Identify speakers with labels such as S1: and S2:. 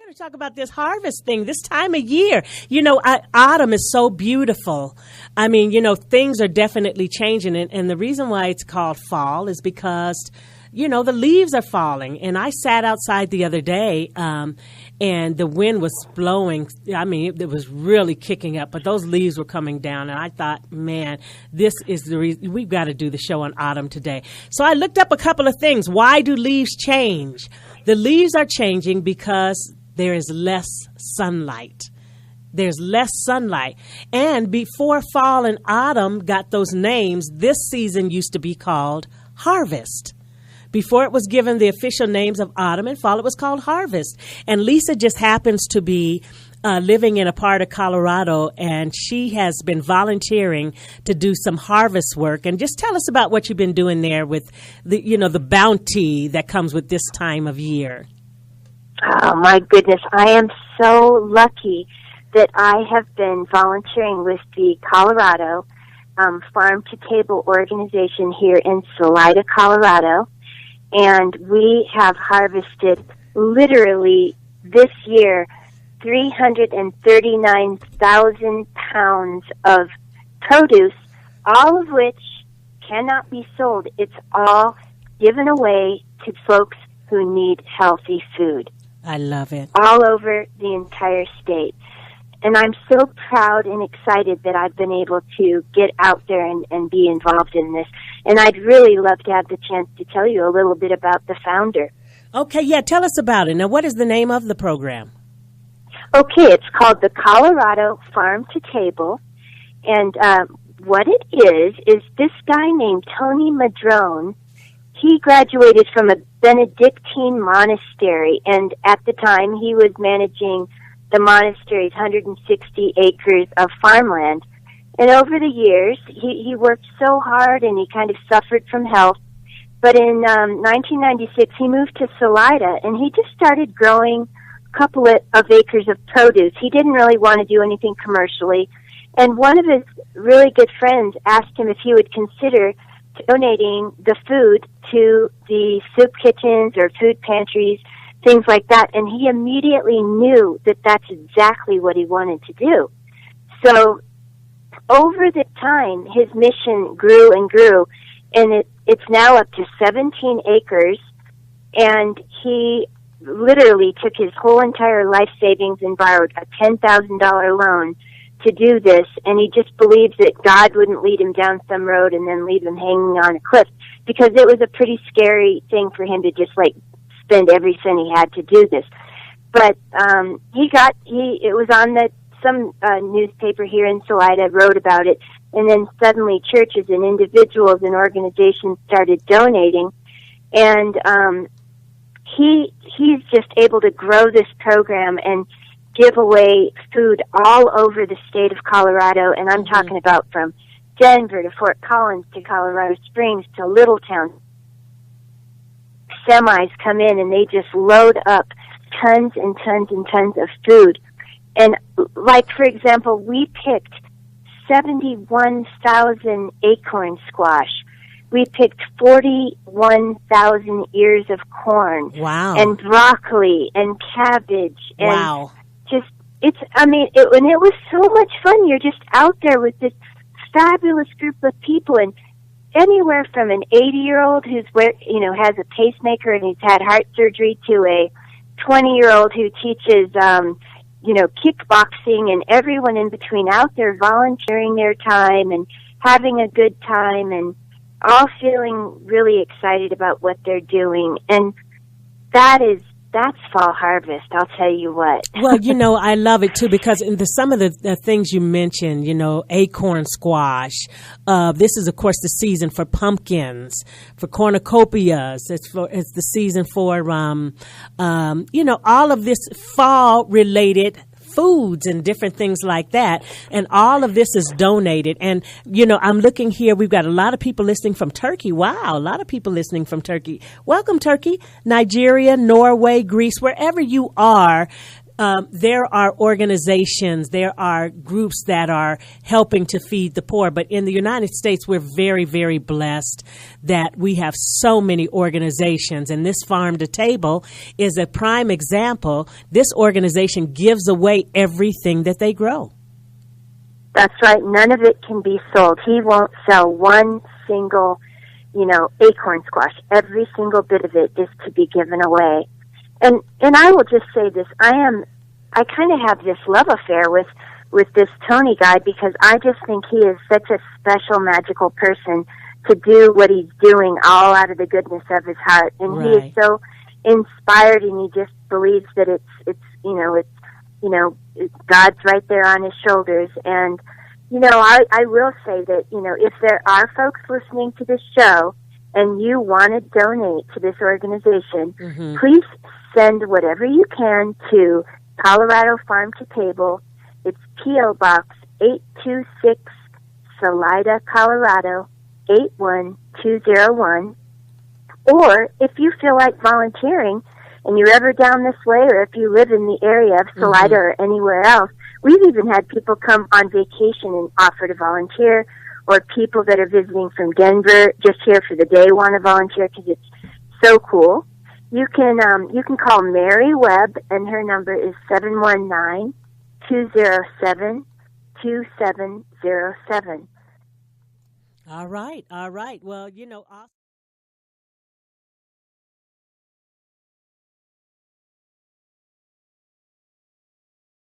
S1: to talk about this harvest thing this time of year. Autumn is so beautiful. I mean, things are definitely changing. And the reason why it's called fall is because, the leaves are falling. And I sat outside the other day and the wind was blowing. I mean, it was really kicking up, but those leaves were coming down. And I thought, man, this is the reason we've got to do the show on autumn today. So I looked up a couple of things. Why do leaves change? The leaves are changing because there is less sunlight. There's less sunlight. And before fall and autumn got those names, this season used to be called harvest. Before it was given the official names of autumn and fall, it was called harvest. And Lisa just happens to be living in a part of Colorado, and she has been volunteering to do some harvest work. And just tell us about what you've been doing there with the bounty that comes with this time of year.
S2: Oh, my goodness. I am so lucky that I have been volunteering with the Colorado Farm to Table organization here in Salida, Colorado. And we have harvested literally this year 339,000 pounds of produce, all of which cannot be sold. It's all given away to folks who need healthy food.
S1: I love it.
S2: All over the entire state. And I'm so proud and excited that I've been able to get out there and be involved in this. And I'd really love to have the chance to tell you a little bit about the founder.
S1: Okay, yeah, tell us about it. Now, what is the name of the program?
S2: Okay, it's called the Colorado Farm to Table. And what it is this guy named Tony Madrone. He graduated from a Benedictine monastery, and at the time he was managing the monastery's 160 acres of farmland. And over the years, he worked so hard and he kind of suffered from health. But in 1996, he moved to Salida, and he just started growing a couple of acres of produce. He didn't really want to do anything commercially. And one of his really good friends asked him if he would consider donating the food to the soup kitchens or food pantries, things like that. And he immediately knew that that's exactly what he wanted to do. So over the time, his mission grew and grew, and it's now up to 17 acres, and he literally took his whole entire life savings and borrowed a $10,000 loan to do this, and he just believes that God wouldn't lead him down some road and then leave him hanging on a cliff, because it was a pretty scary thing for him to just spend every cent he had to do this. But it was on some newspaper here in Salida wrote about it, and then suddenly churches and individuals and organizations started donating, and he's just able to grow this program and give away food all over the state of Colorado, and I'm talking about from Denver to Fort Collins to Colorado Springs to Littletown. Semis come in and they just load up tons and tons and tons of food. And for example, we picked 71,000 acorn squash. We picked 41,000 ears of corn.
S1: Wow.
S2: And broccoli and cabbage. And
S1: wow.
S2: It was so much fun. You're just out there with this fabulous group of people, and anywhere from an 80-year-old who's has a pacemaker and he's had heart surgery to a 20-year-old who teaches kickboxing, and everyone in between out there volunteering their time and having a good time and all feeling really excited about what they're doing. And that's fall harvest, I'll tell you what.
S1: Well, I love it too, because in some of the things you mentioned, acorn squash, this is of course the season for pumpkins, for cornucopias. It's the season for all of this fall related foods and different things like that. And all of this is donated. And, I'm looking here. We've got a lot of people listening from Turkey. Wow. A lot of people listening from Turkey. Welcome, Turkey, Nigeria, Norway, Greece, wherever you are. there are organizations, there are groups that are helping to feed the poor. But in the United States, we're very, very blessed that we have so many organizations. And this Farm to Table is a prime example. This organization gives away everything that they grow.
S2: That's right. None of it can be sold. He won't sell one single, acorn squash. Every single bit of it is to be given away. And I will just say this, I kind of have this love affair with this Tony guy, because I just think he is such a special, magical person to do what he's doing all out of the goodness of his heart. And
S1: Right.
S2: he is so inspired, and he just believes that it's God's right there on his shoulders. And, I will say that, if there are folks listening to this show and you want to donate to this organization,
S1: Mm-hmm.
S2: please send whatever you can to Colorado Farm to Table. It's P.O. Box 826, Salida, Colorado 81201. Or if you feel like volunteering and you're ever down this way, or if you live in the area of Salida or anywhere else, we've even had people come on vacation and offer to volunteer, or people that are visiting from Denver just here for the day want to volunteer because it's so cool. You can call Mary Webb, and her number is 719-207-2707.
S1: All right. Well, awesome.